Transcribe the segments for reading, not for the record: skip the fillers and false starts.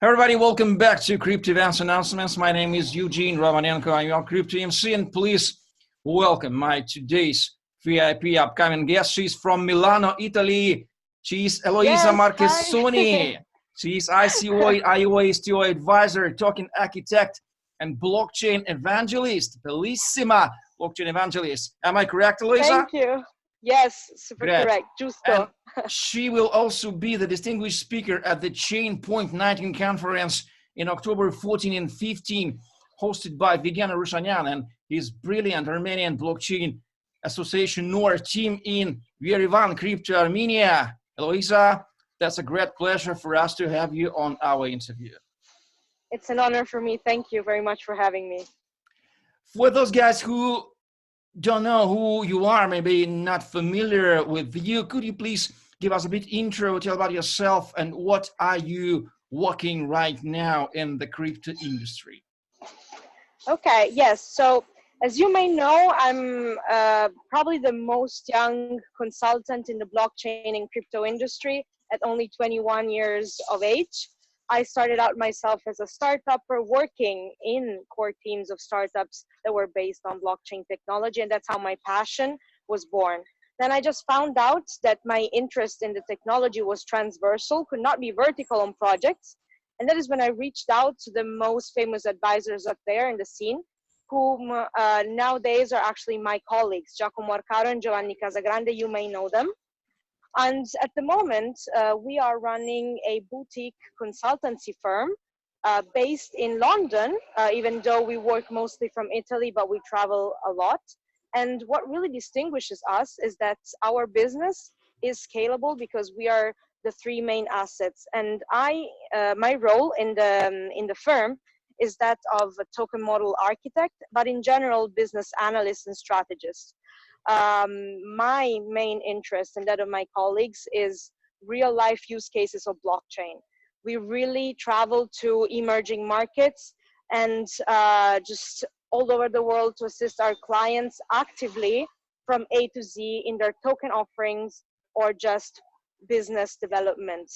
Everybody, welcome back to Crypto Events Announcements. My name is Eugene Romanenko. I'm your Crypto MC, and please welcome my today's VIP upcoming guest. She's from Milano, Italy. She's Eloisa Yes, hi. Marchesoni. She's ICO, STO advisor, token architect, and blockchain evangelist. Bellissima blockchain evangelist. Am I correct, Eloisa? Thank you. Yes, super Great. correct. And Giusto. she will also be the distinguished speaker at the Chainpoint 19 conference in October 14 and 15, hosted by Vigen Rushanyan and his brilliant Armenian Blockchain Association NOR team in Yerevan, Crypto, Armenia. Eloisa, that's a great pleasure for us to have you on our interview. It's an honor for me. Thank you very much for having me. For those guys who don't know who you are, maybe not familiar with you, could you please give us a bit intro, tell about yourself, and what are you working right now in the crypto industry? Okay, yes. So as you may know, I'm probably the most young consultant in the blockchain and crypto industry at only 21 years of age. I started out myself as a startupper working in core teams of startups that were based on blockchain technology, and that's how my passion was born. Then I just found out that my interest in the technology was transversal, could not be vertical on projects. And that is when I reached out to the most famous advisors up there in the scene, whom nowadays are actually my colleagues, Giacomo Arcaro and Giovanni Casagrande. You may know them. And at the moment, we are running a boutique consultancy firm based in London, even though we work mostly from Italy, but we travel a lot. And what really distinguishes us is that our business is scalable because we are the three main assets. And my role in the firm is that of a token model architect, but in general, business analyst and strategist. My main interest and that of my colleagues is real life use cases of blockchain. We really travel to emerging markets and just all over the world to assist our clients actively from A to Z in their token offerings or just business development.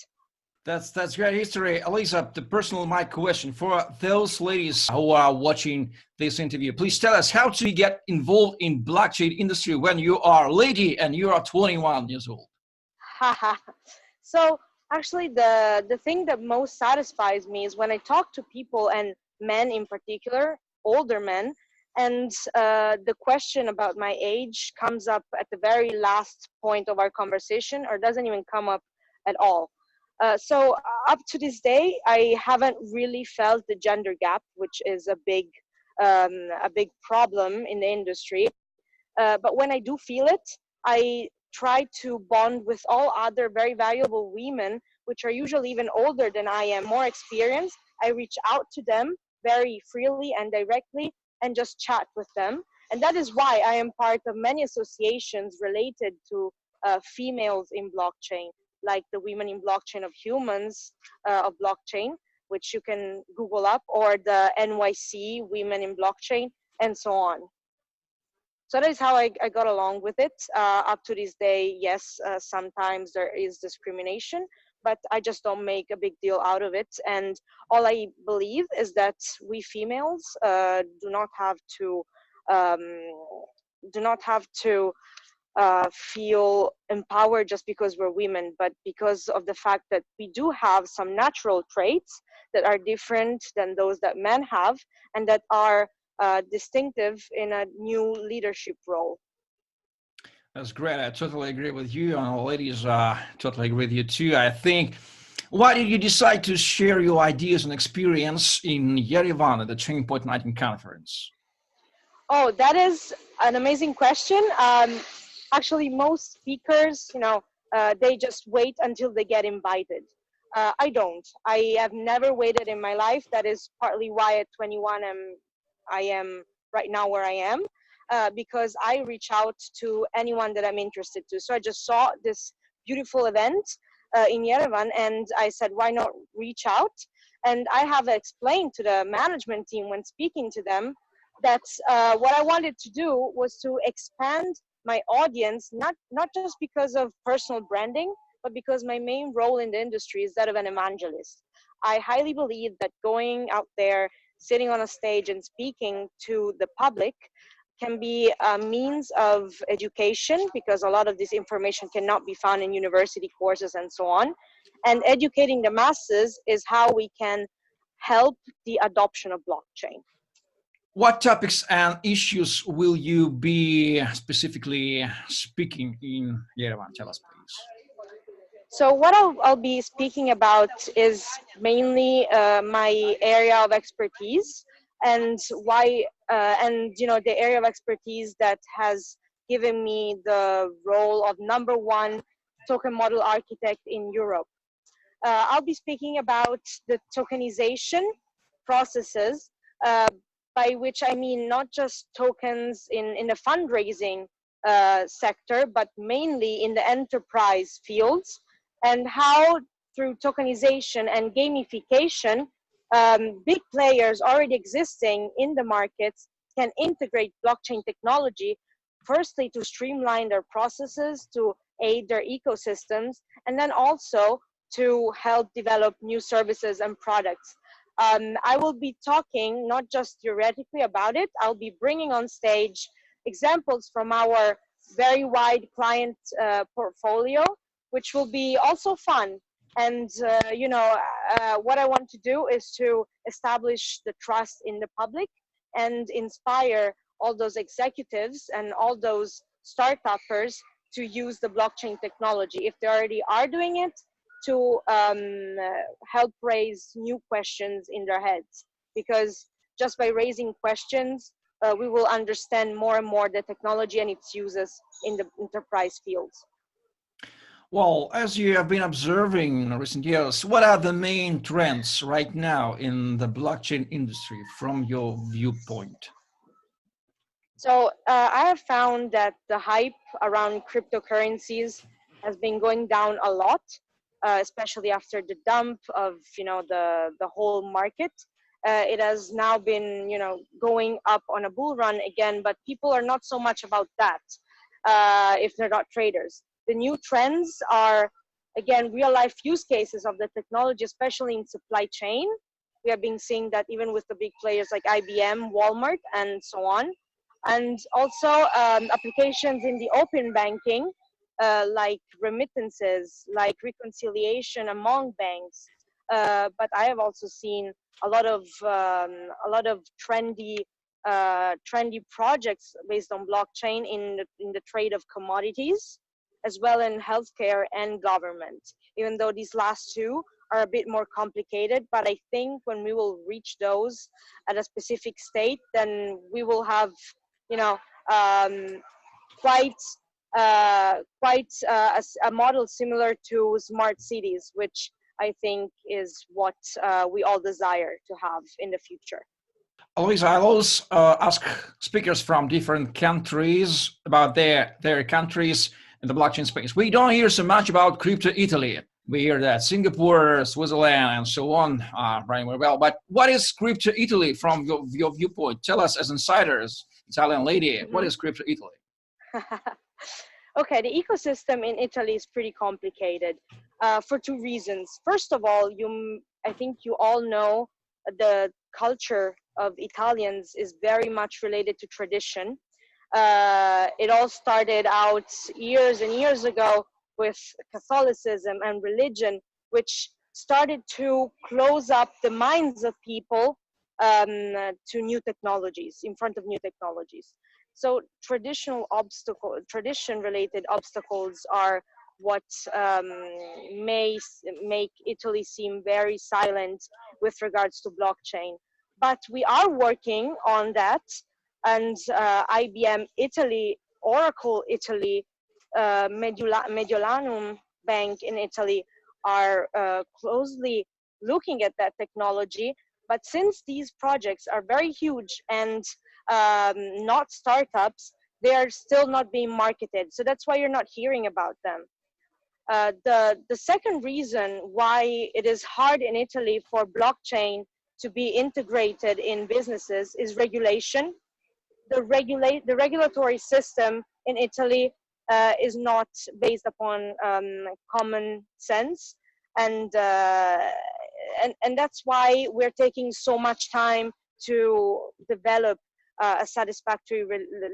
That's great history. Elisa, the personal mic question for those ladies who are watching this interview. Please tell us how to get involved in blockchain industry when you are a lady and you are 21 years old. So actually the thing that most satisfies me is when I talk to people, and men in particular, older men, and the question about my age comes up at the very last point of our conversation or doesn't even come up at all. So up to this day, I haven't really felt the gender gap, which is a big problem in the industry. But when I do feel it, I try to bond with all other very valuable women, which are usually even older than I am, more experienced. I reach out to them very freely and directly and just chat with them. And that is why I am part of many associations related to females in blockchain, like the Women in Blockchain of Humans of Blockchain, which you can Google up, or the NYC Women in Blockchain, and so on. So that is how I got along with it. Up to this day, yes, sometimes there is discrimination, but I just don't make a big deal out of it. And all I believe is that we females do not have to feel empowered just because we're women, but because of the fact that we do have some natural traits that are different than those that men have and that are distinctive in a new leadership role. That's great. I totally agree with you. And ladies, totally agree with you too. I think, why did you decide to share your ideas and experience in Yerevan at the Chainpoint 19 conference? Oh, that is an amazing question. Actually, most speakers, they just wait until they get invited. I don't. I have never waited in my life. That is partly why at 21 I am right now where I am, because I reach out to anyone that I'm interested to. So I just saw this beautiful event in Yerevan, and I said, why not reach out? And I have explained to the management team when speaking to them that what I wanted to do was to expand my audience, not just because of personal branding, but because my main role in the industry is that of an evangelist. I highly believe that going out there, sitting on a stage and speaking to the public can be a means of education, because a lot of this information cannot be found in university courses and so on. And educating the masses is how we can help the adoption of blockchain. What topics and issues will you be specifically speaking in Yerevan? Tell us, please. So what I'll be speaking about is mainly my area of expertise, and why, and you know, the area of expertise that has given me the role of #1 token model architect in Europe. I'll be speaking about the tokenization processes, by which I mean not just tokens in the fundraising sector, but mainly in the enterprise fields, and how through tokenization and gamification, big players already existing in the markets can integrate blockchain technology, firstly to streamline their processes, to aid their ecosystems, and then also to help develop new services and products. I will be talking not just theoretically about it, I'll be bringing on stage examples from our very wide client portfolio, which will be also fun. And you know, what I want to do is to establish the trust in the public and inspire all those executives and all those startuppers to use the blockchain technology, if they already are doing it, to help raise new questions in their heads. Because just by raising questions, we will understand more and more the technology and its uses in the enterprise fields. Well, as you have been observing in recent years, what are the main trends right now in the blockchain industry from your viewpoint? So I have found that the hype around cryptocurrencies has been going down a lot, especially after the dump of, you know, the whole market. It has now been, you know, going up on a bull run again, but people are not so much about that if they're not traders. The new trends are, again, real life use cases of the technology, especially in supply chain. We have been seeing that even with the big players like IBM, Walmart, and so on. And also applications in the open banking, like remittances, like reconciliation among banks. But I have also seen a lot of trendy projects based on blockchain in the trade of commodities, as well in healthcare and government. Even though these last two are a bit more complicated, but I think when we will reach those at a specific state, then we will have, you know, quite a model similar to smart cities, which I think is what we all desire to have in the future. Always, I always ask speakers from different countries about their countries in the blockchain space. We don't hear so much about crypto Italy. We hear that Singapore, Switzerland, and so on are running very well. But what is crypto Italy from your viewpoint? Tell us as insiders, Italian lady, what is crypto Italy? Okay, the ecosystem in Italy is pretty complicated for two reasons. First of all, I think you all know the culture of Italians is very much related to tradition. It all started out years and years ago with Catholicism and religion, which started to close up the minds of people to new technologies, in front of new technologies. So tradition-related obstacles are what may make Italy seem very silent with regards to blockchain. But we are working on that, and IBM Italy, Oracle Italy, Mediolanum Bank in Italy are closely looking at that technology. But since these projects are very huge and not startups, they are still not being marketed. So that's why you're not hearing about them. The second reason why it is hard in Italy for blockchain to be integrated in businesses is regulation. The regulatory system in Italy is not based upon common sense. And that's why we're taking so much time to develop a satisfactory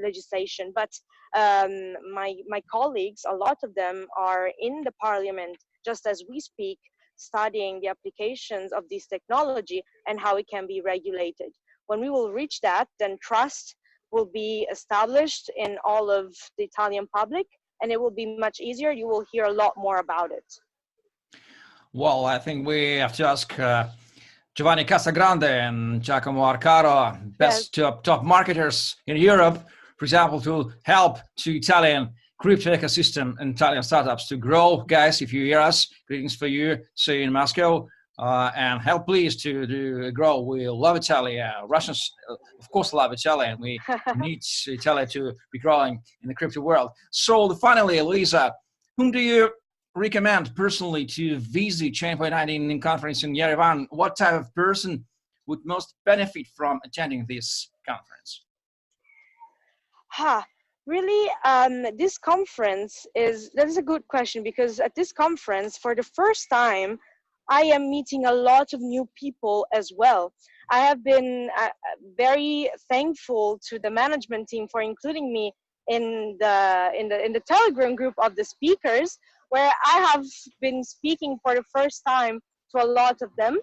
legislation. But my colleagues, a lot of them are in the parliament just as we speak, studying the applications of this technology and how it can be regulated. When we will reach that, then trust will be established in all of the Italian public, and it will be much easier. You will hear a lot more about it. Well, I think we have to ask Giovanni Casagrande and Giacomo Arcaro, best top marketers in Europe, for example, to help to Italian crypto ecosystem and Italian startups to grow. Guys, if you hear us, greetings for you. See you in Moscow. And help please to grow. We love Italy. Russians, of course, love Italy, and we need Italy to be growing in the crypto world. So finally, Eloisa, whom do you recommend personally to visit Chainpoint 19 conference in Yerevan? What type of person would most benefit from attending this conference? Really, this conference that is a good question, because at this conference, for the first time, I am meeting a lot of new people as well. I have been very thankful to the management team for including me in the Telegram group of the speakers, where I have been speaking for the first time to a lot of them.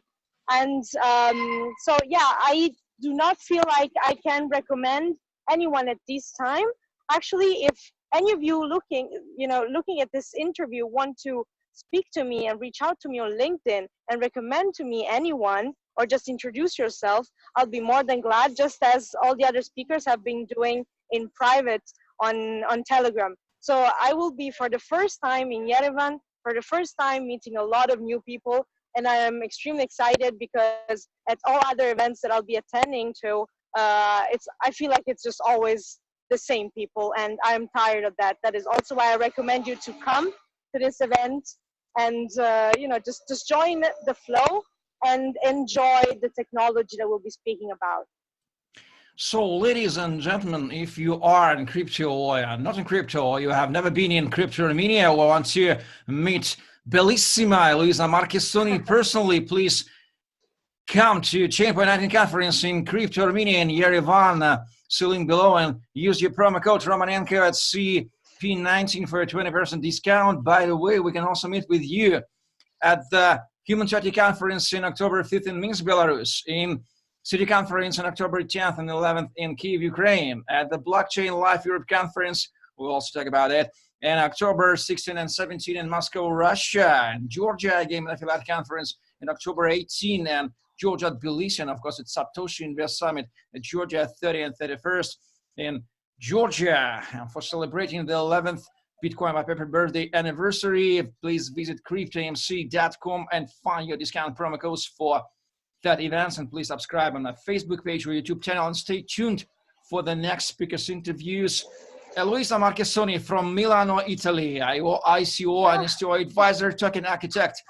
And so yeah, I do not feel like I can recommend anyone at this time. Actually, if any of you looking at this interview want to speak to me and reach out to me on LinkedIn and recommend to me anyone, or just introduce yourself, I'll be more than glad, just as all the other speakers have been doing in private on Telegram. So I will be, for the first time in Yerevan, for the first time meeting a lot of new people, and I am extremely excited because at all other events that I'll be attending to, I feel like it's just always the same people, and I'm tired of that. That is also why I recommend you to come to this event and just join the flow and enjoy the technology that we'll be speaking about. So, ladies and gentlemen, if you are in crypto or not in crypto, or you have never been in crypto Armenia, or want to meet bellissima Eloisa Marchesoni personally, please come to Chainpoint 19 conference in Crypto Armenia in Yerevan, link below, and use your promo code Romanenko at CP19 for a 20% discount. By the way, we can also meet with you at the Human 30 conference in October 5th in Minsk, Belarus, in City Conference on October 10th and 11th in Kyiv, Ukraine, at the Blockchain Live Europe Conference, we'll also talk about it, and October 16 and 17 in Moscow, Russia, and Georgia Game and Affiliate Conference in October 18, and Georgia at Tbilisi, and of course it's Satoshi Invest Summit at Georgia 30 and 31st in Georgia. And for celebrating the 11th Bitcoin by Paper birthday anniversary, please visit cryptomc.com and find your discount promo codes for that events, and please subscribe on my Facebook page or YouTube channel, and stay tuned for the next speakers interviews. Eloisa Marchesoni from Milano, Italy, ICO and STO advisor, token architect,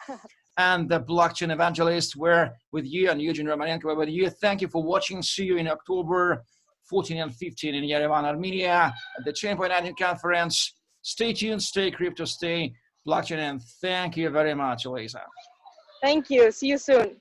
and the blockchain evangelist. We're with you, and Eugene Romanenko, we're with you. Thank you for watching. See you in October 14 and 15 in Yerevan, Armenia at the Chainpoint 19 conference. Stay tuned, stay crypto, stay blockchain, and thank you very much, Eloisa. Thank you. See you soon.